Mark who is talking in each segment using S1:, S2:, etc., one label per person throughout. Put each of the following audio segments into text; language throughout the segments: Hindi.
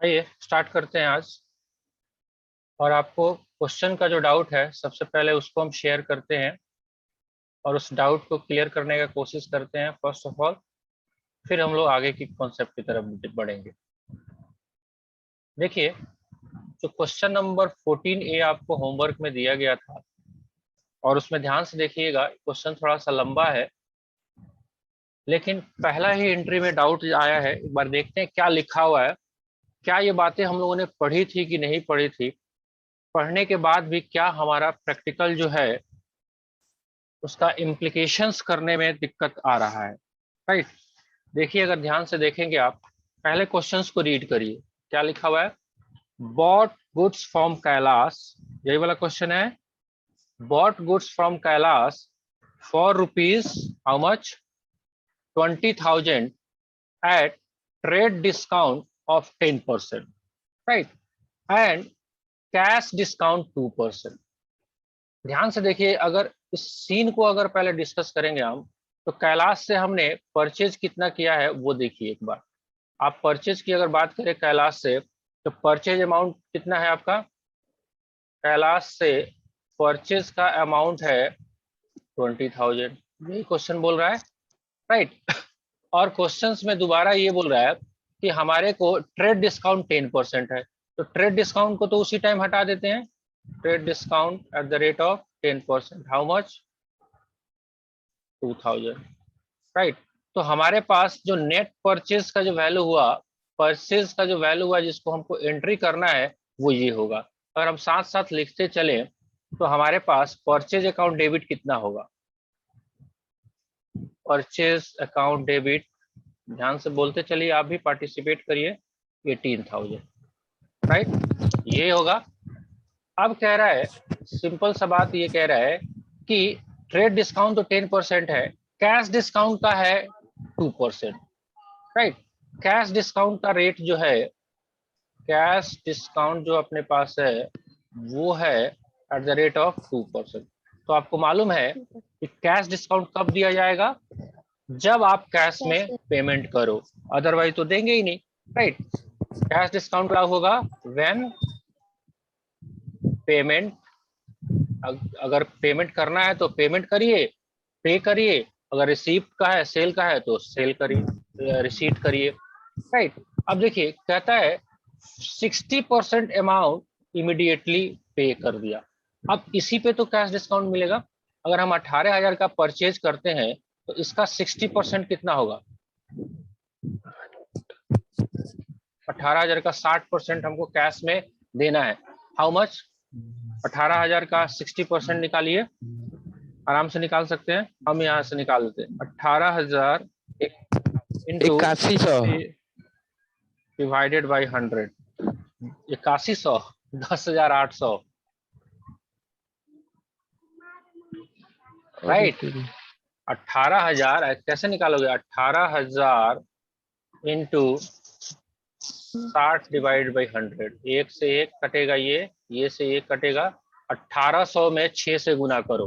S1: आइए स्टार्ट करते हैं आज। और आपको क्वेश्चन का जो डाउट है सबसे पहले उसको हम शेयर करते हैं और उस डाउट को क्लियर करने का कोशिश करते हैं फर्स्ट ऑफ ऑल। फिर हम लोग आगे की कॉन्सेप्ट की तरफ बढ़ेंगे। देखिए, जो क्वेश्चन नंबर 14A आपको होमवर्क में दिया गया था और उसमें ध्यान से देखिएगा, क्वेश्चन थोड़ा सा लंबा है लेकिन पहला ही एंट्री में डाउट आया है। एक बार देखते हैं क्या लिखा हुआ है, क्या ये बातें हम लोगों ने पढ़ी थी कि नहीं पढ़ी थी, पढ़ने के बाद भी क्या हमारा प्रैक्टिकल जो है उसका इम्प्लीकेशंस करने में दिक्कत आ रहा है। राइट, देखिए अगर ध्यान से देखेंगे आप, पहले क्वेश्चंस को रीड करिए। क्या लिखा हुआ है? बॉट गुड्स फ्रॉम कैलाश, यही वाला क्वेश्चन है। Bought goods from Kailash for rupees how much 20,000 at trade discount of 10%, right, and cash discount 2%। ध्यान से देखिए, अगर इस सीन को अगर पहले डिस्कस करेंगे हम, तो कैलाश से हमने परचेज कितना किया है वो देखिए एक बार। आप परचेज की अगर बात करें कैलाश से, तो परचेज अमाउंट कितना है आपका? कैलाश से परचेज का अमाउंट है 20,000, यही क्वेश्चन बोल रहा है, राइट। और क्वेश्चंस में दोबारा ये बोल रहा है कि हमारे को ट्रेड डिस्काउंट 10% है, तो ट्रेड डिस्काउंट को तो उसी टाइम हटा देते हैं। Trade discount at the rate of 10%, how much? 2,000, right. तो हमारे पास जो नेट परचेज का जो वैल्यू हुआ, परचेज का जो वैल्यू हुआ जिसको हमको एंट्री करना है वो ये होगा। अगर हम साथ साथ लिखते चले तो हमारे पास परचेज अकाउंट डेबिट कितना होगा? परचेज अकाउंट डेबिट, ध्यान से बोलते चलिए, आप भी पार्टिसिपेट करिए, 18,000, राइट, ये होगा। अब कह रहा है, सिंपल सा बात ये कह रहा है कि ट्रेड डिस्काउंट तो 10% है, कैश डिस्काउंट का है 2%, राइट। कैश डिस्काउंट का रेट जो है, कैश डिस्काउंट जो अपने पास है वो है एट द रेट ऑफ 2%। तो आपको मालूम है कि कैश डिस्काउंट कब दिया जाएगा? जब आप कैश में पेमेंट करो, अदरवाइज तो देंगे ही नहीं, राइट। कैश डिस्काउंट क्या होगा? व्हेन पेमेंट, अगर पेमेंट करना है तो पेमेंट करिए, पे करिए, अगर रिसीप्ट का है, सेल का है तो सेल करिए, रिसीट करिए, राइट। अब देखिए कहता है 60% अमाउंट इमीडिएटली पे कर दिया। अब इसी पे तो कैश डिस्काउंट मिलेगा। अगर हम 18,000 का परचेज करते हैं तो इसका 60% कितना होगा? 18,000 का 60% हमको कैश में देना है, हाउ मच? 18,000 का 60% निकालिए, आराम से निकाल सकते हैं, हम यहाँ से निकाल देते हैं। 18,000 इंटू
S2: 8100
S1: डिवाइडेड बाई 100, 8100, 10,800, राइट। 18,000 कैसे निकालोगे? 18,000 इंटू 60 डिवाइड बाई 100, एक से एक कटेगा, ये से एक कटेगा। 1800 में 6 से गुना करो,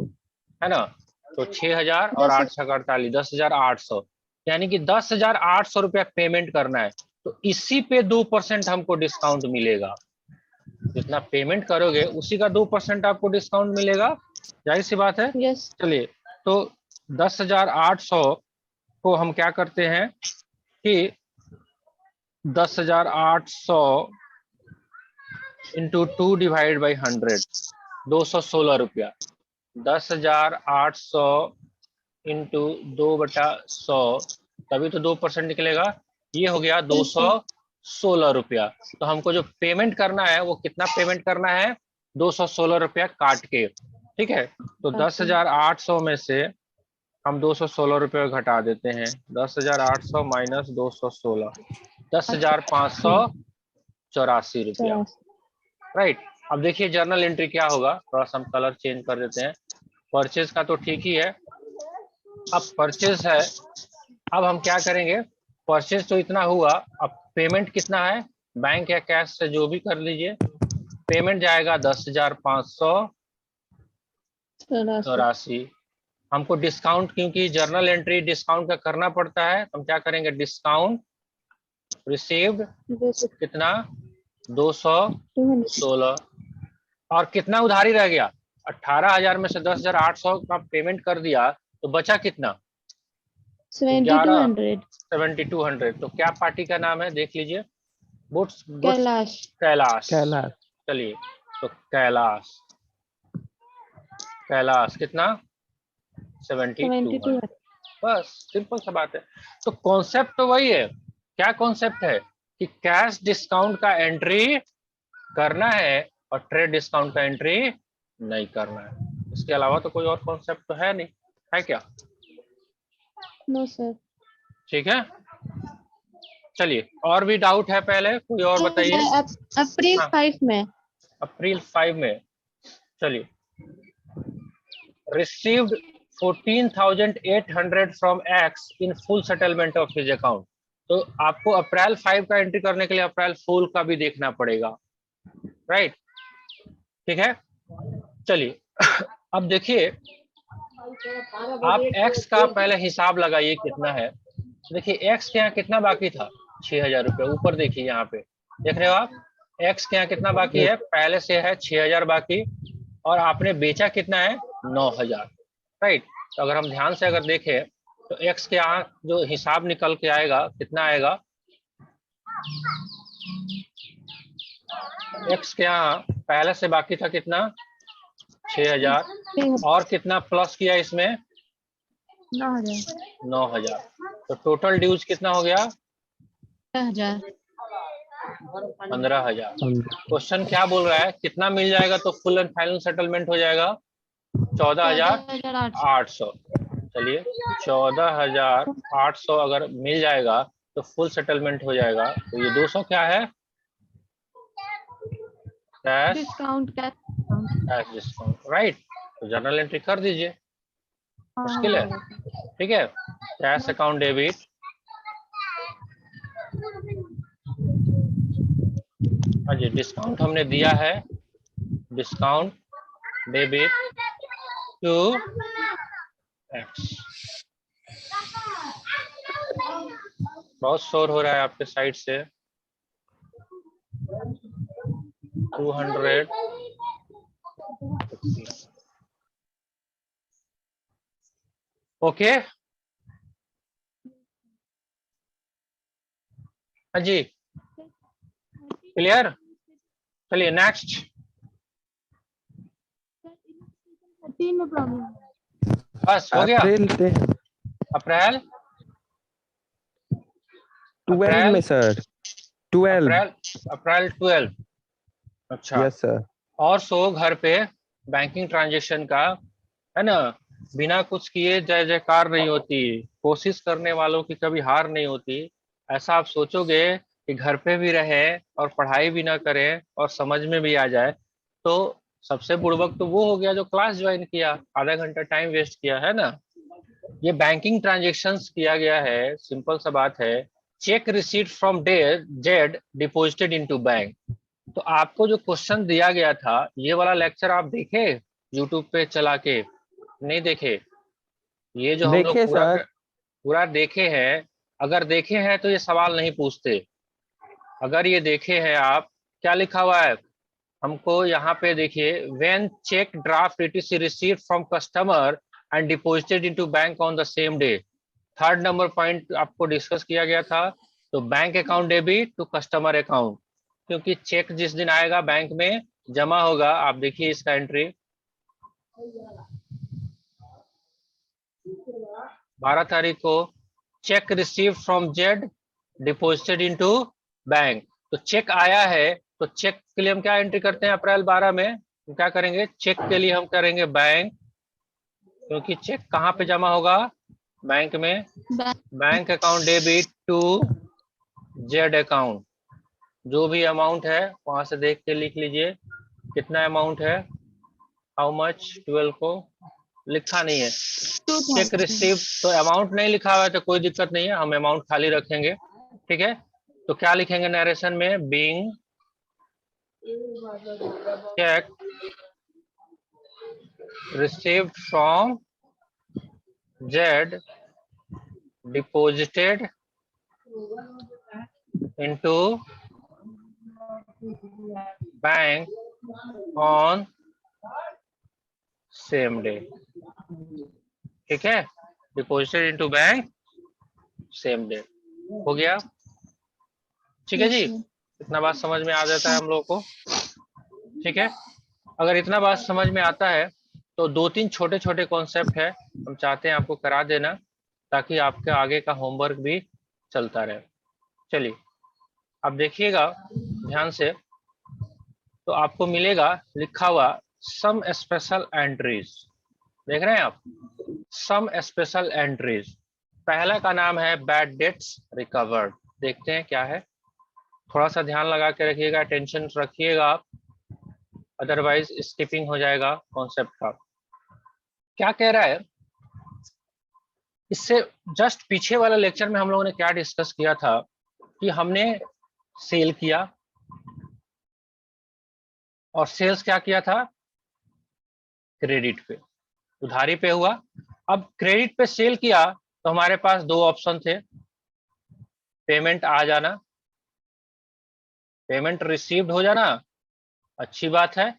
S1: है ना, तो 6,000 और 8 6 48, 10,800, यानी कि 10,800 रुपया पेमेंट करना है। तो इसी पे 2% हमको डिस्काउंट मिलेगा। जितना पेमेंट करोगे उसी का 2% आपको डिस्काउंट मिलेगा, जाहिर सी बात है।
S3: यस।
S1: चलिए, तो 10,800 को हम क्या करते हैं कि 10,800 इंटू 2 डिवाइड बाई 100, 216 रुपया। 10,800 इंटू 2/100, तभी तो 2% निकलेगा, ये हो गया 216 रुपया। तो हमको जो पेमेंट करना है वो कितना पेमेंट करना है? 216 रुपया काट के, ठीक है। तो 10,800 में से हम 216 रुपये घटा देते हैं। 10,800 माइनस 216, 10,584 रुपया, राइट। अब देखिए जर्नल एंट्री क्या होगा, थोड़ा सा हम कलर चेंज कर देते हैं। परचेज का तो ठीक ही है, अब परचेज है, अब हम क्या करेंगे? परचेज तो इतना हुआ, अब पेमेंट कितना है? बैंक या कैश से जो भी कर लीजिए, पेमेंट जाएगा 10,584। हमको डिस्काउंट, क्योंकि जर्नल एंट्री डिस्काउंट का करना पड़ता है, हम क्या करेंगे? डिस्काउंट रिसीव्ड कितना? 216। और कितना उधारी रह गया? 18,000 में से 10,800 का पेमेंट कर दिया तो बचा कितना?
S2: 7200।
S1: 7200। तो क्या पार्टी का नाम है देख लीजिए। Goods goods
S2: Kailash.
S1: कैलाश।
S3: कैलाश।
S1: चलिए, तो कैलाश, कैलाश कितना? 7200। बस सिंपल सा बात है। तो कॉन्सेप्ट तो वही है। क्या कॉन्सेप्ट है कि कैश डिस्काउंट का एंट्री करना है और ट्रेड डिस्काउंट का एंट्री नहीं करना है। इसके अलावा तो कोई और कॉन्सेप्ट तो है नहीं, है क्या?
S2: No sir.
S1: ठीक है, चलिए और भी डाउट है पहले कोई और बताइए।
S2: अप्रैल
S1: हाँ,
S2: 5 में।
S1: अप्रैल 5 में। चलिए, received 14,800 from x in full settlement of his account. तो आपको अप्रैल 5 का एंट्री करने के लिए अप्रैल फुल का भी देखना पड़ेगा, राइट? ठीक है, चलिए अब देखिए, आप एक्स का पहले हिसाब लगाइए कितना है। देखिए एक्स के यहाँ कितना बाकी था? 6,000 रुपये। ऊपर देखिए, यहाँ पे देख रहे हो आप, एक्स के यहाँ कितना बाकी है? पहले से है 6,000 बाकी, और आपने बेचा कितना है? 9,000, राइट? तो अगर हम ध्यान से अगर देखें तो एक्स के यहाँ जो हिसाब निकल के आएगा कितना आएगा? एक्स के यहाँ पहले से बाकी था कितना? 6,000, और कितना प्लस किया इसमें? 9,000। तो टोटल ड्यूज कितना हो गया? 15,000। क्वेश्चन क्या बोल रहा है? कितना मिल जाएगा तो फुल एंड फाइनल सेटलमेंट हो जाएगा? 14,800। चलिए, 14,800 अगर मिल जाएगा तो फुल सेटलमेंट हो जाएगा। तो ये 200 क्या है? Cash
S2: discount.
S1: Cash discount, right? तो जर्नल एंट्री कर दीजिए, मुश्किल है? ठीक है, कैश अकाउंट डेबिट, हाँ जी, डिस्काउंट हमने दिया है, डिस्काउंट डेबिट टू एक्स। बहुत शोर हो रहा है आपके साइड से। 200। ओके, हाँ जी, क्लियर? चलिए नेक्स्ट।
S2: 13 में प्रॉब्लम।
S1: बस हो गया?
S3: अप्रैल 12
S1: अप्रैल
S3: में सर। 12।
S1: अप्रैल 12। अच्छा,
S3: यस सर।
S1: और सो घर पे बैंकिंग ट्रांजेक्शन का है ना, बिना कुछ किए जय जयकार नहीं होती। कोशिश करने वालों की कभी हार नहीं होती। ऐसा आप सोचोगे कि घर पे भी रहे और पढ़ाई भी ना करें और समझ में भी आ जाए, तो सबसे बुड़बक तो वो हो गया जो क्लास ज्वाइन किया, आधा घंटा टाइम वेस्ट किया, है ना? ये बैंकिंग ट्रांजेक्शन्स किया गया है, सिंपल सा बात है। Cheque receipt from Z deposited into bank. तो आपको जो क्वेश्चन दिया गया था, ये वाला लेक्चर आप देखे यूट्यूब पे चला के? नहीं देखे? ये जो हम लोग
S3: देखे
S1: पूरा
S3: सर।
S1: पूरा देखे हैं, अगर देखे हैं तो ये सवाल नहीं पूछते। अगर ये देखे हैं आप, क्या लिखा हुआ है हमको यहाँ पे देखिए, when cheque draft etc received from customer and deposited into bank on the same day. Third number point आपको डिस्कस किया गया था। तो bank account debit to customer account, क्योंकि चेक जिस दिन आएगा बैंक में जमा होगा। आप देखिए इसका एंट्री 12 तारीख को, check receive from Z deposited into bank. तो चेक आया है, तो चेक के लिए हम क्या एंट्री करते हैं? अप्रैल 12 में हम क्या करेंगे? चेक के लिए हम करेंगे बैंक, क्योंकि चेक कहाँ पे जमा होगा? बैंक में। Bank account debit to Z account. जो भी अमाउंट है वहां से देख के लिख लीजिए कितना अमाउंट है, हाउ मच। 12 को लिखा नहीं है, चेक रिसीव तो अमाउंट नहीं लिखा हुआ है, तो कोई दिक्कत नहीं है, हम अमाउंट खाली रखेंगे। ठीक है, तो क्या लिखेंगे नरेशन में? Being check received from Z deposited into bank on same day. ठीक है, deposited into bank same day. हो गया? ठीक है
S2: Yes,
S1: जी,
S2: sir.
S1: इतना बात समझ में आ जाता है हम लोग को। ठीक है, अगर इतना बात समझ में आता है तो दो तीन छोटे छोटे कॉन्सेप्ट है हम चाहते हैं आपको करा देना, ताकि आपके आगे का होमवर्क भी चलता रहे। चलिए अब देखिएगा ध्यान से, तो आपको मिलेगा लिखा हुआ सम स्पेशल एंट्रीज। देख रहे हैं आप, सम स्पेशल एंट्रीज। पहला का नाम है बैड डेट्स रिकवर्ड। देखते हैं क्या है, थोड़ा सा ध्यान लगा के रखिएगा, टेंशन रखिएगा आप, अदरवाइज स्किपिंग हो जाएगा कॉन्सेप्ट का। क्या कह रहा है, इससे जस्ट पीछे वाला लेक्चर में हम लोगों ने क्या डिस्कस किया था कि हमने सेल किया, और सेल्स क्या किया था, क्रेडिट पे, उधारी पे हुआ। अब क्रेडिट पे सेल किया तो हमारे पास दो ऑप्शन थे, पेमेंट आ जाना, पेमेंट रिसीव्ड हो जाना, अच्छी बात है,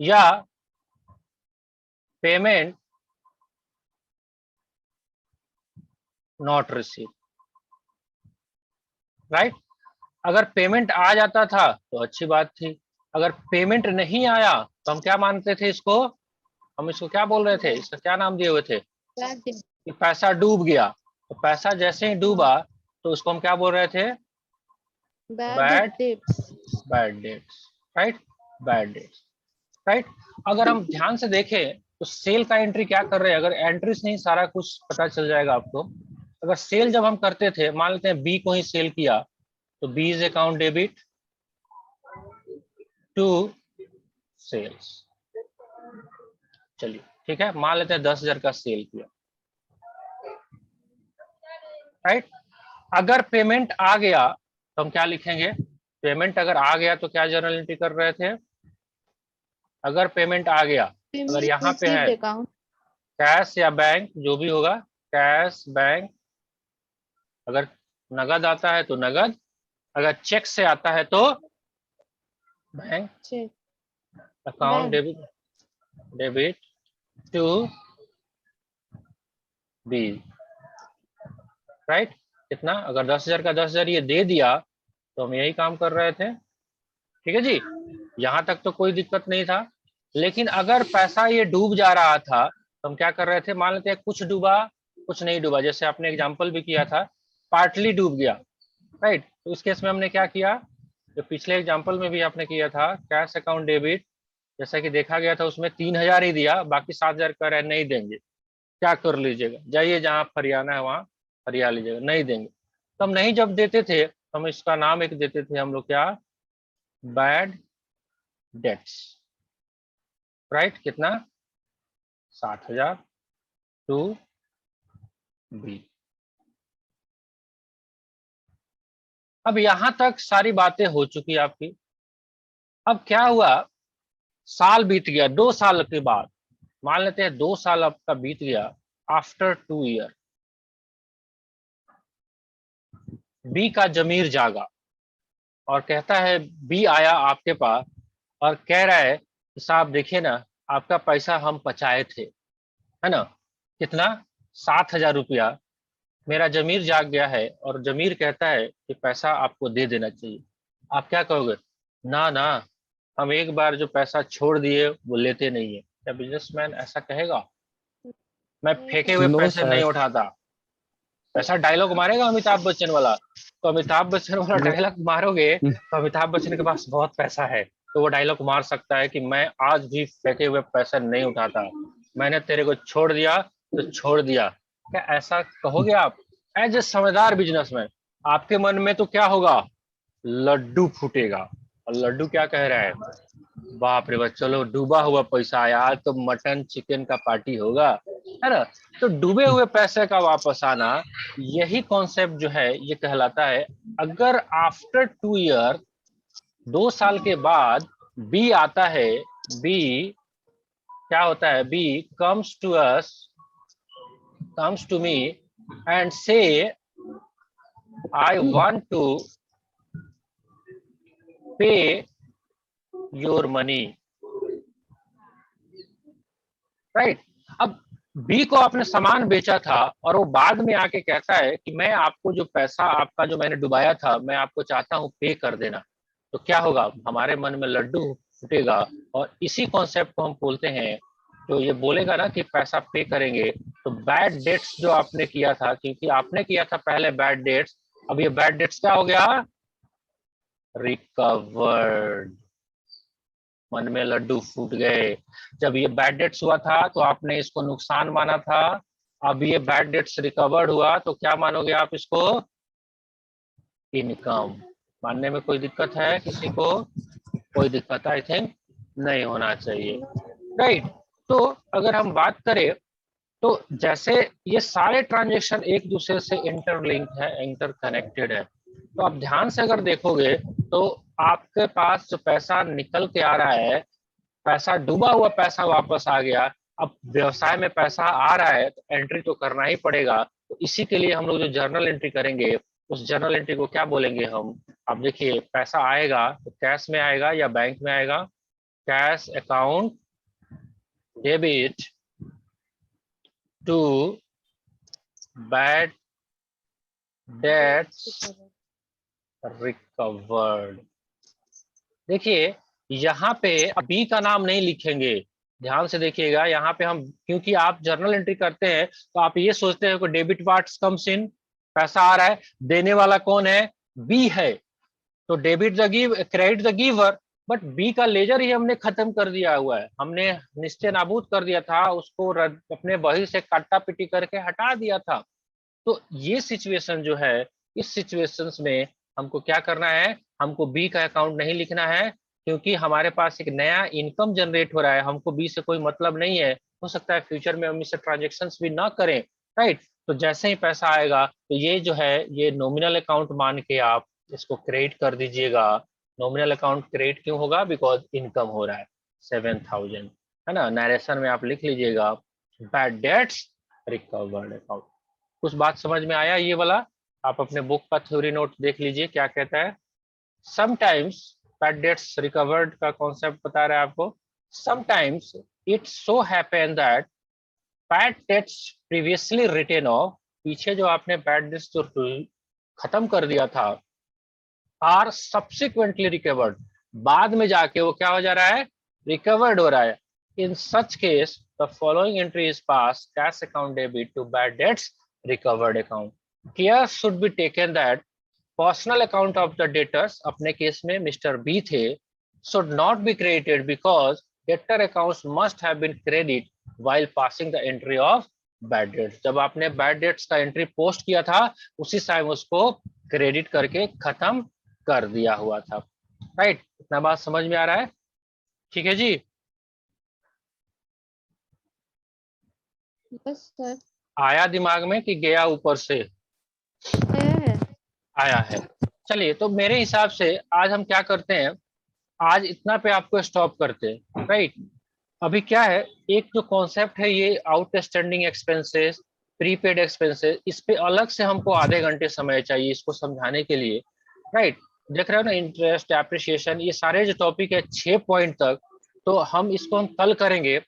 S1: या पेमेंट नॉट रिसीव। राइट, अगर पेमेंट आ जाता था तो अच्छी बात थी, अगर पेमेंट नहीं आया तो हम क्या मानते थे इसको, हम इसको क्या बोल रहे थे, इसका क्या नाम दिए हुए थे
S2: Bad day.
S1: कि पैसा डूब गया। तो पैसा जैसे ही डूबा तो उसको हम क्या बोल रहे थे,
S2: Bad
S1: bad
S2: dates.
S1: Bad debts. Right, bad debts. Right, अगर हम ध्यान से देखें तो सेल का एंट्री क्या कर रहे हैं, अगर एंट्रीज नहीं सारा कुछ पता चल जाएगा आपको। अगर सेल जब हम करते थे, मान लेते हैं बी को ही सेल किया, तो B is account debit to sales. चलिए ठीक है, मान लेते हैं 10,000 का सेल किया। राइट, अगर पेमेंट आ गया तो हम क्या लिखेंगे, पेमेंट अगर आ गया तो क्या जर्नल एंट्री कर रहे थे, अगर पेमेंट आ गया, अगर
S2: Payment
S1: यहाँ पे है
S2: received account.
S1: कैश या बैंक जो भी होगा, कैश बैंक, अगर नगद आता है तो नगद, अगर चेक से आता है तो bank
S2: Check.
S1: Account
S2: Bank.
S1: Debit, debit to B. Right, कितना, अगर 10,000 का 10,000 ये दे दिया तो हम यही काम कर रहे थे। ठीक है जी, यहां तक तो कोई दिक्कत नहीं था। लेकिन अगर पैसा ये डूब जा रहा था तो हम क्या कर रहे थे, मान लेते हैं कुछ डूबा कुछ नहीं डूबा, जैसे आपने एग्जांपल भी किया था, पार्टली डूब गया। राइट, तो उस केस में हमने क्या किया, जो पिछले एग्जांपल में भी आपने किया था, कैश अकाउंट डेबिट, जैसा कि देखा गया था उसमें 3,000 ही दिया, बाकी 7,000 कर रहे नहीं देंगे, क्या कर लीजिएगा, जाइए जहाँ फरियाना है वहां फरिया लीजिएगा, नहीं देंगे। तो हम नहीं जब देते थे तो हम इसका नाम एक देते थे हम लोग, क्या, बैड डेट्स। राइट, कितना, 7,000 टू बी। अब यहां तक सारी बातें हो चुकी आपकी। अब क्या हुआ, साल बीत गया, 2 साल के बाद, मान लेते हैं 2 साल आपका बीत गया, आफ्टर 2 ईयर बी का जमीर जागा और कहता है, बी आया आपके पास और कह रहा है कि साहब देखिए ना, आपका पैसा हम बचाए थे, है ना, कितना, 7,000 रुपया, मेरा जमीर जाग गया है और जमीर कहता है कि पैसा आपको दे देना चाहिए। आप क्या कहोगे, ना ना, हम एक बार जो पैसा छोड़ दिए वो लेते नहीं है। क्या बिजनेसमैन ऐसा कहेगा, मैं
S2: नहीं
S1: फेंके
S2: sir.
S1: हुए
S3: नो
S1: पैसे नहीं
S3: सर,
S1: उठाता? ऐसा डायलॉग मारेगा अमिताभ बच्चन वाला, तो अमिताभ बच्चन वाला
S3: नो।
S1: डायलॉग मारोगे तो अमिताभ बच्चन के पास बहुत पैसा है, तो वो डायलॉग मार सकता है कि मैं आज भी फेंके हुए पैसा नहीं उठाता, मैंने तेरे को छोड़ दिया तो छोड़ दिया। क्या ऐसा कहोगे आप एज ए समझदार बिजनेसमैन? आपके मन में तो क्या होगा, लड्डू फूटेगा। और लड्डू क्या कह रहा है, बाप रे बाप, चलो डूबा हुआ पैसा आया, आज तो मटन चिकन का पार्टी होगा, है ना। तो डूबे हुए पैसे का वापस आना, यही कॉन्सेप्ट जो है ये कहलाता है। अगर आफ्टर 2 ईयर, 2 साल के बाद बी आता है, बी क्या होता है, B comes to us, comes to me and say I want to pay your money, right. अब बी को आपने सामान बेचा था और वो बाद में आके कहता है कि मैं आपको जो पैसा आपका जो मैंने डुबाया था मैं आपको चाहता हूं पे कर देना, तो क्या होगा, हमारे मन में लड्डू फूटेगा। और इसी कॉन्सेप्ट को हम बोलते हैं, तो ये बोलेगा ना कि पैसा पे करेंगे। तो बैड डेट्स जो आपने किया था, क्योंकि आपने किया था पहले बैड डेट्स, अब ये बैड डेट्स क्या हो गया, रिकवर्ड। मन में लड्डू फूट गए। जब ये बैड डेट्स हुआ था तो आपने इसको नुकसान माना था, अब ये बैड डेट्स रिकवर्ड हुआ तो क्या मानोगे आप इसको, इनकम। मानने में कोई दिक्कत है किसी को, कोई दिक्कत आई थिंक नहीं होना चाहिए, राइट। तो अगर हम बात करें तो जैसे ये सारे ट्रांजेक्शन एक दूसरे से इंटरलिंक है, इंटरकनेक्टेड है, तो आप ध्यान से अगर देखोगे तो आपके पास जो पैसा निकल के आ रहा है, पैसा डूबा हुआ पैसा वापस आ गया। अब व्यवसाय में पैसा आ रहा है तो एंट्री तो करना ही पड़ेगा, तो इसी के लिए हम लोग जो जर्नल एंट्री करेंगे उस जर्नल एंट्री को क्या बोलेंगे हम। अब देखिए पैसा आएगा तो कैश में आएगा या बैंक में आएगा, cash account debit to bad debts recovered. देखिए यहाँ पे बी का नाम नहीं लिखेंगे, ध्यान से देखिएगा। यहाँ पे हम, क्योंकि आप जर्नल एंट्री करते हैं तो आप ये सोचते हैं कि डेबिट पार्ट्स कम्स इन, पैसा आ रहा है, देने वाला कौन है, बी है, तो debit the give credit the giver. But B का लेजर ही हमने खत्म कर दिया हुआ है, हमने निश्चय नाबूद कर दिया था उसको, अपने बही से काटा पिटी करके हटा दिया था। तो ये सिचुएशन जो है, इस सिचुएशंस में हमको क्या करना है, हमको बी का अकाउंट नहीं लिखना है, क्योंकि हमारे पास एक नया इनकम जनरेट हो रहा है, हमको बी से कोई मतलब नहीं है। हो सकता है फ्यूचर में हम इससे ट्रांजेक्शन्स भी ना करें, राइट। तो जैसे ही पैसा आएगा तो ये जो है ये नॉमिनल अकाउंट मान के आप इसको क्रेडिट कर दीजिएगा। नॉमिनल अकाउंट क्रेडिट क्यों होगा, बिकॉज इनकम हो रहा है 7,000, है ना। नरेशन में आप लिख लीजिएगा बैड डेट्स रिकवर्ड अकाउंट। कुछ बात समझ में आया ये वाला, आप अपने बुक का थ्योरी नोट देख लीजिए क्या कहता है। समटाइम्स बैड डेट्स रिकवर्ड का कॉन्सेप्ट बता रहा है आपको। Sometimes it so happen that bad debts previously written off, पीछे जो आपने बैड डेट्स जो खत्म कर दिया था, आर सब्सिक्वेंटली रिकवर्ड, बाद में जाके वो क्या हो जा रहा है, रिकवर्ड हो रहा है। In such case the following entry is pass, cash account debit to bad debts recovered account. Care should be taken that personal account of the debtors, अपने केस में मिस्टर बी थे, should not be credited because debtor accounts must have been credit while passing the entry of bad debts. जब आपने बैड डेट्स का एंट्री पोस्ट किया था उसी टाइम उसको क्रेडिट करके खत्म कर दिया हुआ था, राइट। इतना बात समझ में आ रहा है, ठीक है जी।
S2: बस सर।
S1: आया दिमाग में कि गया ऊपर से,
S2: है।
S1: आया है। चलिए तो मेरे हिसाब से आज हम क्या करते हैं, आज इतना पे आपको स्टॉप करते हैं, राइट। अभी क्या है, एक जो कॉन्सेप्ट है ये आउटस्टैंडिंग एक्सपेंसेस, प्रीपेड एक्सपेंसेस, इस पे अलग से हमको आधे घंटे समय चाहिए इसको समझाने के लिए, राइट। देख रहे हो ना, इंटरेस्ट एप्रिसिएशन, ये सारे जो टॉपिक है 6 पॉइंट तक, तो हम इसको हम कल करेंगे।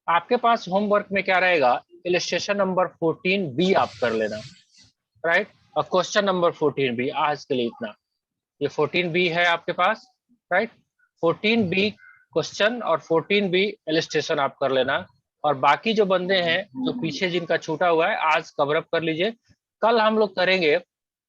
S1: आपके पास होमवर्क में क्या रहेगा, इलस्ट्रेशन नंबर 14 बी आप कर लेना, राइट। और क्वेश्चन नंबर 14 बी, आज के लिए इतना। ये 14 बी है आपके पास, राइट। 14 बी क्वेश्चन और 14 बी इलस्ट्रेशन आप कर लेना। और बाकी जो बंदे हैं जो पीछे जिनका छूटा हुआ है आज कवर अप कर लीजिए। कल हम लोग करेंगे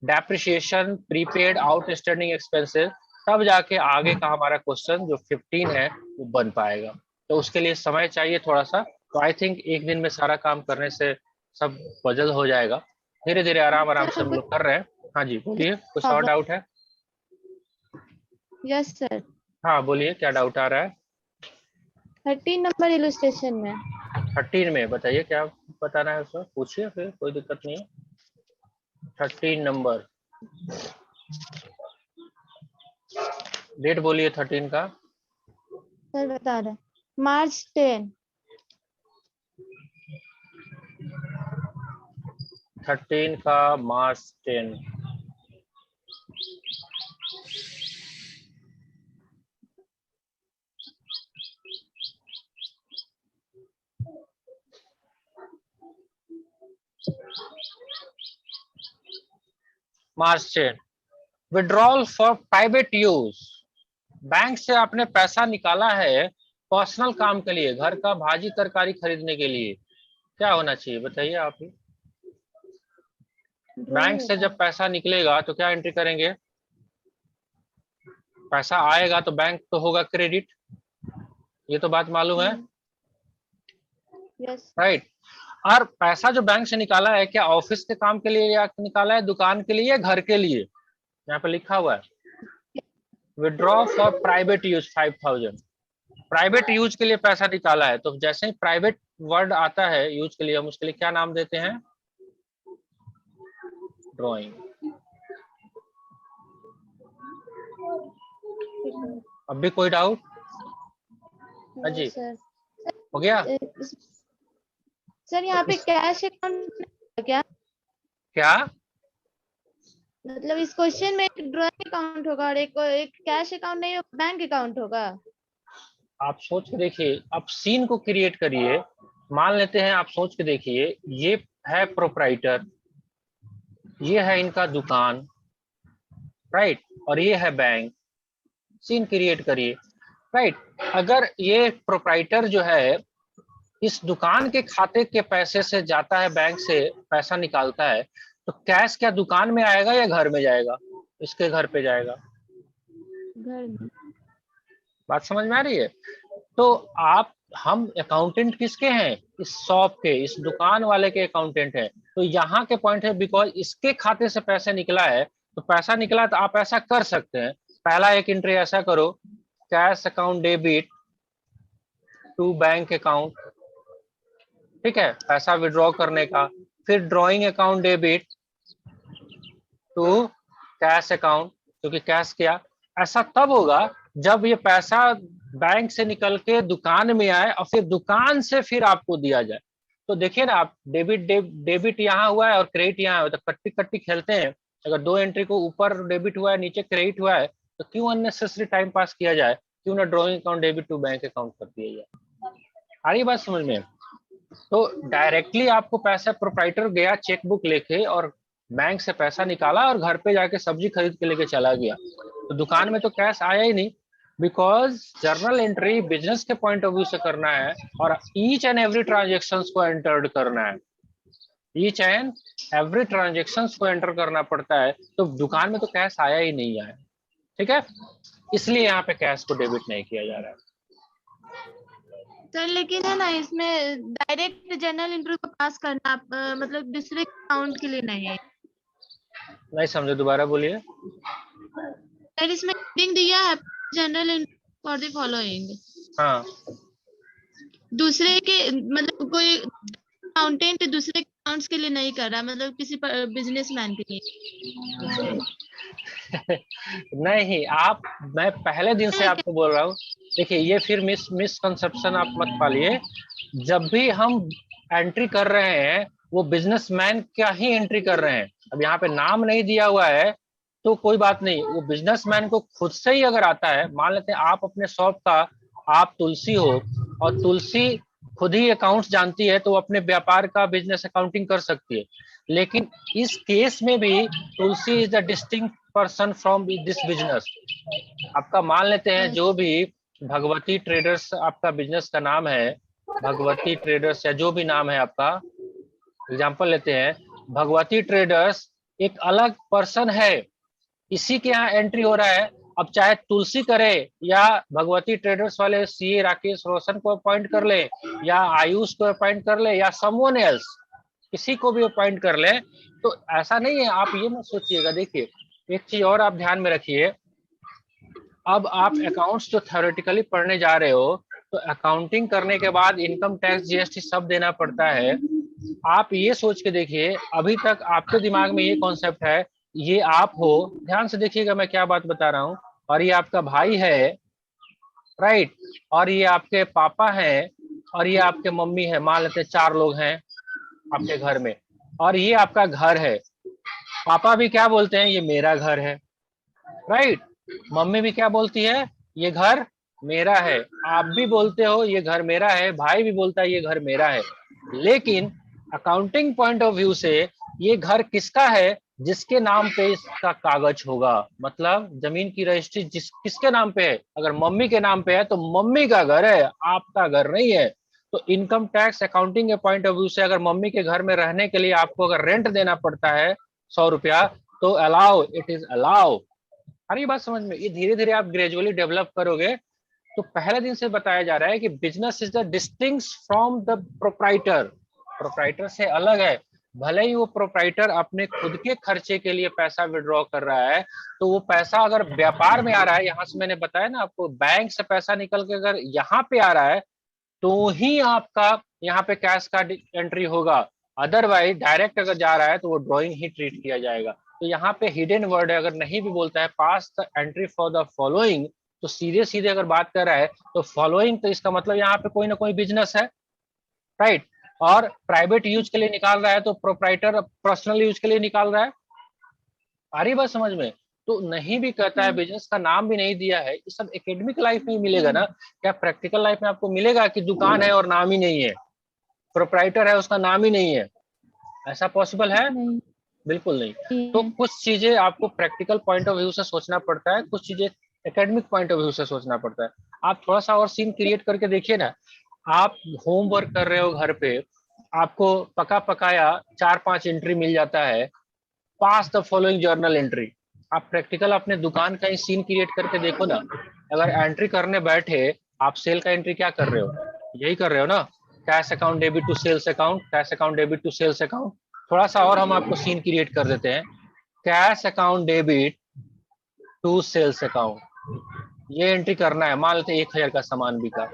S1: डेप्रिसिएशन, प्रीपेड, आउटस्टैंडिंग एक्सपेंसेस, तब जाके आगे का हमारा क्वेश्चन जो 15 है वो बन पाएगा। तो उसके लिए समय चाहिए थोड़ा सा, तो आई थिंक एक दिन में सारा काम करने से सब बजल हो जाएगा। धीरे धीरे आराम आराम से हम लोग कर रहे हैं। हाँ जी बोलिए, कुछ और डाउट है।
S2: Yes sir.
S1: हाँ बोलिए, क्या डाउट आ रहा है।
S2: 13 नंबर इलस्ट्रेशन में।
S1: 13 में बताइए क्या बताना है उसमें, पूछिए, फिर कोई दिक्कत नहीं है। 13 नंबर, डेट बोलिए 13 का।
S2: सर बता रहे मार्च 10।
S1: 13 का मार्च 10। मार्च 10। Withdrawal for private use, bank से आपने पैसा निकाला है पर्सनल काम के लिए, घर का भाजी तरकारी खरीदने के लिए, क्या होना चाहिए बताइए आप ही। बैंक से जब पैसा निकलेगा तो क्या एंट्री करेंगे? पैसा आएगा तो बैंक तो होगा क्रेडिट, ये तो बात मालूम है,
S2: यस
S1: राइट। और पैसा जो बैंक से निकाला है क्या ऑफिस के काम के लिए या निकाला है दुकान के लिए या घर के लिए? यहाँ पे लिखा हुआ है withdraw for private use 5000, private use के लिए पैसा निकाला है। तो जैसे ही प्राइवेट वर्ड आता है यूज के लिए, हम उसके लिए क्या नाम देते हैं? ड्रॉइंग। अब भी कोई डाउट? हाँ जी,
S2: सर।
S1: हो गया?
S2: सर यहाँ पे कैश अकाउंट क्या?
S1: क्या
S2: मतलब इस क्वेश्चन में एक ड्रॉइंग अकाउंट होगा और एक कैश अकाउंट नहीं होगा, बैंक अकाउंट होगा।
S1: आप सोच के देखिए, आप सीन को क्रिएट करिए। मान लेते हैं, आप सोच के देखिए, ये है प्रोप्राइटर, ये है इनका दुकान, राइट, और ये है बैंक। सीन क्रिएट करिए, राइट। अगर ये प्रोप्राइटर जो है इस दुकान के खाते के पैसे से जाता है, बैंक से पैसा निकालता है, तो कैश क्या दुकान में आएगा या घर में जाएगा? इसके घर पे जाएगा।
S2: घर में।
S1: बात समझ में आ रही है? तो हम अकाउंटेंट किसके हैं? इस शॉप के, इस दुकान वाले के अकाउंटेंट है। तो यहाँ के पॉइंट है बिकॉज इसके खाते से पैसा निकला है, तो पैसा निकला तो आप ऐसा कर सकते हैं। पहला एक एंट्री ऐसा करो, cash account debit to bank account, ठीक है, पैसा विड्रॉ करने का। फिर drawing account debit to cash account, क्योंकि कैश किया। ऐसा तब होगा जब ये पैसा बैंक से निकल के दुकान में आए और फिर दुकान से फिर आपको दिया जाए। तो देखिए ना, आप डेबिट यहाँ हुआ है और क्रेडिट यहाँ है, तो कट्टी कट्टी खेलते हैं। अगर दो एंट्री को ऊपर डेबिट हुआ है नीचे क्रेडिट हुआ है, तो क्यों अननेसेसरी टाइम पास किया जाए? क्यों ना drawing account debit to bank account कर दिया जाए। आ रही बात समझ में? तो डायरेक्टली आपको पैसा, प्रोप्राइटर गया चेकबुक लेके और बैंक से पैसा निकाला और घर पे जाके सब्जी खरीद के लेके चला गया, तो दुकान में तो कैश आया ही नहीं। बिकॉज जर्नल एंट्री बिजनेस के पॉइंट ऑफ व्यू से करना है और ईच एंड एवरी ट्रांजेक्शन को एंटर्ड करना है, ईच एंड एवरी ट्रांजेक्शन को एंटर करना पड़ता है। तो दुकान में तो कैश आया ही नहीं आया, ठीक है, इसलिए यहाँ पे कैश को डेबिट नहीं किया जा रहा है।
S2: सर लेकिन है ना, इसमें डायरेक्ट जर्नल एंट्री को पास करना मतलब दूसरे अकाउंट के लिए नहीं है।
S1: नहीं समझे, दोबारा बोलिए।
S2: सर इसमें हेडिंग दिया है general entry for the following.
S1: हाँ,
S2: दूसरे के मतलब कोई अकाउंटेंट दूसरे अकाउंट्स के लिए नहीं कर रहा, मतलब किसी बिजनेसमैन के लिए।
S1: नहीं, मैं पहले दिन से आपको बोल रहा हूँ, देखिए ये फिर मिसकंसेप्शन आप मत पालिए। जब भी हम एंट्री कर रहे हैं वो बिजनेसमैन का ही एंट्री कर रहे हैं। अब यहाँ पे नाम नहीं दिया हुआ है तो कोई बात नहीं, वो बिजनेसमैन को खुद से ही अगर आता है, मान लेते हैं आप अपने शॉप का, आप तुलसी हो और तुलसी खुद ही अकाउंट्स जानती है, तो वो अपने व्यापार का बिजनेस अकाउंटिंग कर सकती है। लेकिन इस केस में भी Tulsi is the distinct person from this business. आपका मान लेते हैं जो भी भगवती ट्रेडर्स आपका बिजनेस का नाम है, भगवती ट्रेडर्स या जो भी नाम है आपका, एग्जांपल लेते हैं, भगवती ट्रेडर्स एक अलग पर्सन है, इसी के यहाँ एंट्री हो रहा है। अब चाहे तुलसी करे या भगवती ट्रेडर्स वाले सीए राकेश रोशन को अपॉइंट कर ले या आयुष को अपॉइंट कर ले या समवन एल्स, किसी को भी अपॉइंट कर ले, तो ऐसा नहीं है। आप ये मत सोचिएगा। देखिए एक चीज और आप ध्यान में रखिए, अब आप अकाउंट्स जो थ्योरेटिकली पढ़ने जा रहे हो, तो अकाउंटिंग करने के बाद इनकम टैक्स जीएसटी सब देना पड़ता है। आप ये सोच के देखिए, अभी तक आपके दिमाग में ये कॉन्सेप्ट है, ये आप हो, ध्यान से देखिएगा मैं क्या बात बता रहा हूँ, और ये आपका भाई है, राइट, और ये आपके पापा हैं, और ये आपके मम्मी है, मान लेते 4 लोग हैं आपके घर में, और ये आपका घर है। पापा भी क्या बोलते हैं? ये मेरा घर है, राइट। मम्मी भी क्या बोलती है? ये घर मेरा है। आप भी बोलते हो ये घर मेरा है, भाई भी बोलता है ये घर मेरा है। लेकिन अकाउंटिंग पॉइंट ऑफ व्यू से ये घर किसका है? जिसके नाम पे इसका कागज होगा, मतलब जमीन की रजिस्ट्री किसके नाम पे है, अगर मम्मी के नाम पे है तो मम्मी का घर है, आपका घर नहीं है। तो इनकम टैक्स अकाउंटिंग के पॉइंट ऑफ व्यू से अगर मम्मी के घर में रहने के लिए आपको अगर रेंट देना पड़ता है 100 रुपया, तो अलाउ, इट इज अलाउ। अरे बात समझ में, ये धीरे धीरे आप ग्रेजुअली डेवलप करोगे। तो पहले दिन से बताया जा रहा है कि business is the distinct from the proprietor, proprietor से अलग है। भले ही वो प्रोप्राइटर अपने खुद के खर्चे के लिए पैसा विड्रॉ कर रहा है, तो वो पैसा अगर व्यापार में आ रहा है, यहाँ से मैंने बताया ना आपको, बैंक से पैसा निकल के अगर यहाँ पे आ रहा है तो ही आपका यहाँ पे कैश का एंट्री होगा। अदरवाइज डायरेक्ट अगर जा रहा है तो वो ड्रॉइंग ही ट्रीट किया जाएगा। तो यहाँ पे हिडन वर्ड है, अगर नहीं भी बोलता है pass the entry for the following, तो सीधे सीधे अगर बात कर रहा है तो फॉलोइंग, तो इसका मतलब यहाँ पे कोई ना कोई बिजनेस है, राइट। और प्राइवेट यूज के लिए निकाल रहा है तो प्रोप्राइटर पर्सनल यूज के लिए निकाल रहा है। आ रही बात समझ में? तो नहीं भी कहता है, बिजनेस का नाम भी नहीं दिया है, ये सब एकेडमिक लाइफ में मिलेगा ना, क्या प्रैक्टिकल लाइफ में आपको मिलेगा कि दुकान है और नाम ही नहीं है, प्रोप्राइटर है उसका नाम ही नहीं है? ऐसा पॉसिबल है? बिल्कुल नहीं। तो कुछ चीजें आपको प्रैक्टिकल पॉइंट ऑफ व्यू से सोचना पड़ता है, कुछ चीजें एकेडमिक पॉइंट ऑफ व्यू से सोचना पड़ता है। आप थोड़ा सा और सीन क्रिएट करके देखिए ना, आप होमवर्क कर रहे हो घर पे, आपको पका पकाया 4-5 एंट्री मिल जाता है, pass the following journal entry. आप प्रैक्टिकल अपने दुकान का ही सीन क्रिएट करके देखो ना, अगर एंट्री करने बैठे, आप सेल का एंट्री क्या कर रहे हो, यही कर रहे हो ना, cash account debit to sales account, cash account debit to sales account. थोड़ा सा और हम आपको सीन क्रिएट कर देते हैं, cash account debit to sales account, ये एंट्री करना है। मान लेते 1000 का सामान बिका,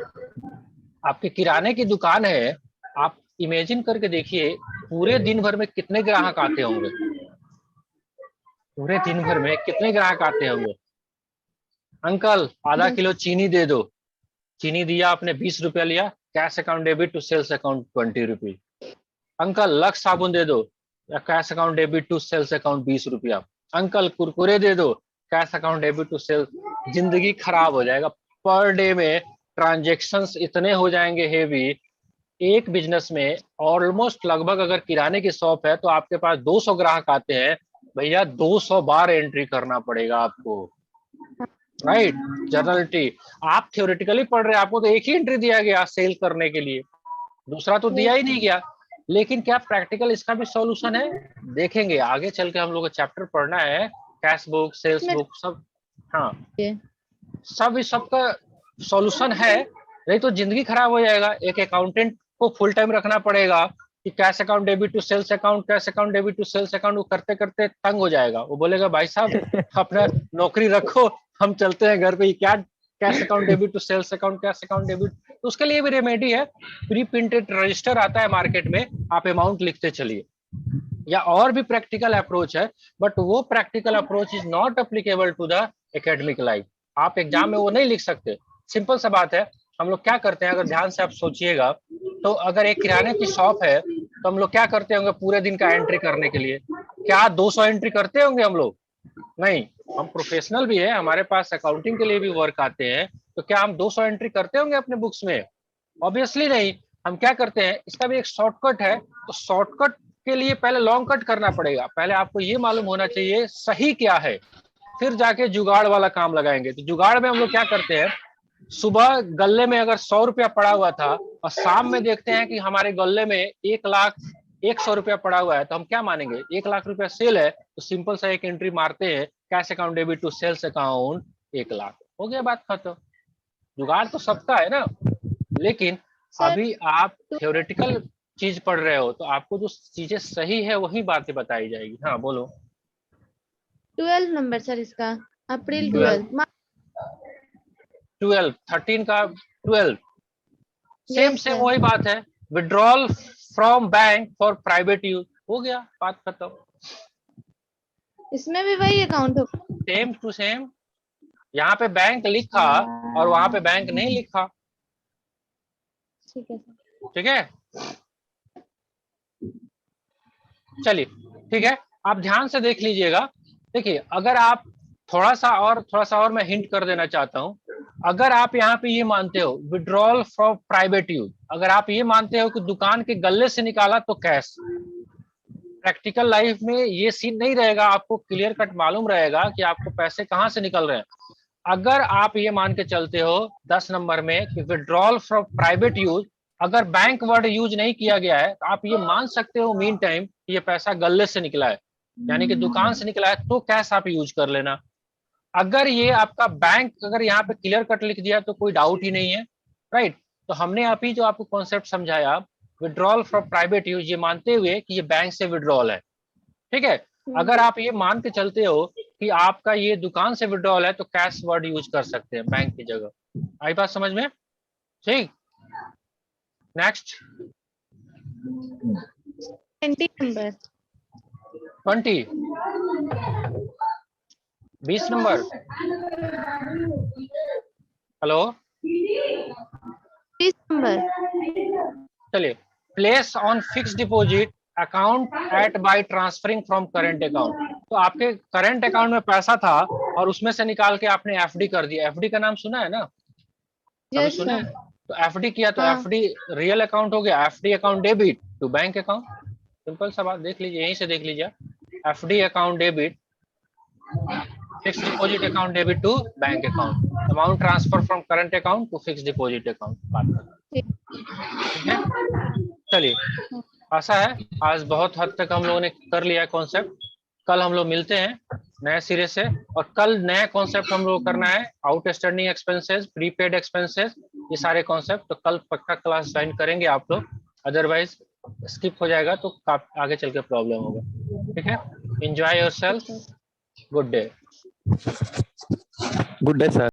S1: आपके किराने की दुकान है, आप इमेजिन करके देखिए पूरे दिन भर में कितने ग्राहक आते होंगे, पूरे दिन भर में कितने ग्राहक आते होंगे। अंकल आधा किलो चीनी दे दो, चीनी दिया आपने, 20 रुपया लिया, cash account debit to sales account 20 rupee. Uncle Lux साबुन दे दो, या cash account debit to sales account 20 रुपया। अंकल कुरकुरे दे दो, cash account debit to sales. जिंदगी खराब हो जाएगा, पर डे में ट्रांजेक्शन्स इतने हो जाएंगे हेवी। एक बिजनेस में ऑलमोस्ट लगभग अगर किराने की शॉप है तो आपके पास 200 ग्राहक आते हैं, भैया 200 बार एंट्री करना पड़ेगा आपको, राइट। जर्नलिटी आप थ्योरेटिकली पढ़ रहे हैं, आपको तो एक ही एंट्री दिया गया सेल करने के लिए, दूसरा तो दिया ही नहीं गया। लेकिन क्या प्रैक्टिकल इसका भी सॉल्यूशन है? देखेंगे आगे चल के, हम लोग को चैप्टर पढ़ना है, कैश बुक, सेल्स बुक, सब। हाँ, सब इस सब का सॉल्यूशन है, नहीं तो जिंदगी खराब हो जाएगा। एक अकाउंटेंट को फुल टाइम रखना पड़ेगा कि cash account debit to sales account, cash account debit to sales account, वो करते करते तंग हो जाएगा। वो बोलेगा भाई साहब अपना नौकरी रखो, हम चलते हैं घर पे, क्या cash account debit to sales account, cash account debit. तो उसके लिए भी रेमेडी है, प्री प्रिंटेड रजिस्टर आता है मार्केट में, आप अमाउंट लिखते चलिए। या और भी प्रैक्टिकल अप्रोच है, बट वो practical approach is not applicable to the academic life. आप एग्जाम में वो नहीं लिख सकते। सिंपल सा बात है, हम लोग क्या करते हैं, अगर ध्यान से आप सोचिएगा, तो अगर एक किराने की शॉप है तो हम लोग क्या करते होंगे पूरे दिन का एंट्री करने के लिए? क्या 200 एंट्री करते होंगे हम लोग? नहीं, हम प्रोफेशनल भी है, हमारे पास अकाउंटिंग के लिए भी वर्क आते हैं, तो क्या हम 200 एंट्री करते होंगे अपने बुक्स में? ऑब्वियसली नहीं। हम क्या करते हैं, इसका भी एक शॉर्टकट है, तो शॉर्टकट के लिए पहले लॉन्ग कट करना पड़ेगा। पहले आपको ये मालूम होना चाहिए सही क्या है, फिर जाके जुगाड़ वाला काम लगाएंगे। तो जुगाड़ में हम लोग क्या करते हैं, सुबह गल्ले में अगर 100 रुपया पड़ा हुआ था और शाम में देखते हैं कि हमारे गल्ले में 1,01,00,000 रुपया पड़ा हुआ है, तो हम क्या मानेंगे, 1,00,000 रुपया सेल है, तो सिंपल सा एक एंट्री मारते हैं, cash account debit to sales account 1,00,000, हो गया बात खत्म। जुगाड़ तो सबका है ना, लेकिन अभी आप थ्योरेटिकल चीज पढ़ रहे हो, तो आपको जो चीजें सही है वही बातें बताई जाएगी। हाँ बोलो।
S2: 12 नंबर सर इसका, अप्रैल
S1: 12 13 का 12 सेम
S2: Yes,
S1: सेम
S2: sir.
S1: वही बात है, withdrawal from bank for private use, हो गया बात खत्म।
S2: इसमें भी वही अकाउंट होगा?
S1: सेम टू सेम, यहाँ पे बैंक लिखा और वहां पे बैंक नहीं लिखा।
S2: ठीक है सर।
S1: ठीक है, चलिए ठीक है, आप ध्यान से देख लीजिएगा। देखिए अगर आप थोड़ा सा और मैं हिंट कर देना चाहता हूं, अगर आप यहाँ पे ये मानते हो विड्रॉल फॉर प्राइवेट यूज, अगर आप ये मानते हो कि दुकान के गल्ले से निकाला तो कैश, प्रैक्टिकल लाइफ में ये सीन नहीं रहेगा, आपको क्लियर कट मालूम रहेगा कि आपको पैसे कहाँ से निकल रहे हैं। अगर आप ये मान के चलते हो 10 नंबर में कि विड्रॉल फ्रॉम प्राइवेट यूज, अगर बैंक वर्ड यूज नहीं किया गया है तो आप ये मान सकते हो मीन टाइम ये पैसा गल्ले से निकला है, यानी कि दुकान से निकला है, तो कैश आप यूज कर लेना। अगर ये आपका बैंक अगर यहाँ पे क्लियर कट लिख दिया तो कोई डाउट ही नहीं है, राइट। तो हमने अभी जो आपको कॉन्सेप्ट समझाया विड्रॉल फ्रॉम प्राइवेट यूज, ये मानते हुए कि ये बैंक से विड्रॉल है, ठीक है। अगर आप ये मान के चलते हो कि आपका ये दुकान से विड्रॉल है तो कैश वर्ड यूज कर सकते हैं बैंक की जगह। आई बात समझ में? ठीक, नेक्स्ट
S2: 20 नंबर
S1: 20 20 नंबर। Hello
S2: 30 number.
S1: चलिए, place on fix deposit account at by transferring from current account. तो आपके करंट अकाउंट में पैसा था और उसमें से निकाल के आपने एफडी कर दिया। एफडी का नाम सुना है ना? कभी सुना है? तो एफडी किया तो एफडी रियल अकाउंट हो गया, FD account debit to bank account. Simple सा बात, देख लीजिए, यहीं से देख लीजिए, FD account debit, fix deposit account debit to bank account, amount transfer from current account to fix deposit account. बात ठीक है, चलिए, आशा है आज बहुत हद तक हम लोगों ने कर लिया है कॉन्सेप्ट। कल हम लोग मिलते हैं नए सिरे से, और कल नया कॉन्सेप्ट हम लोग करना है आउटस्टैंडिंग एक्सपेंसेस, प्रीपेड एक्सपेंसेस, ये सारे कॉन्सेप्ट। तो कल पक्का क्लास ज्वाइन करेंगे आप लोग, अदरवाइज स्किप हो जाएगा तो आगे चल के प्रॉब्लम होगा। ठीक है, enjoy yourself, good day.
S3: Good day sir.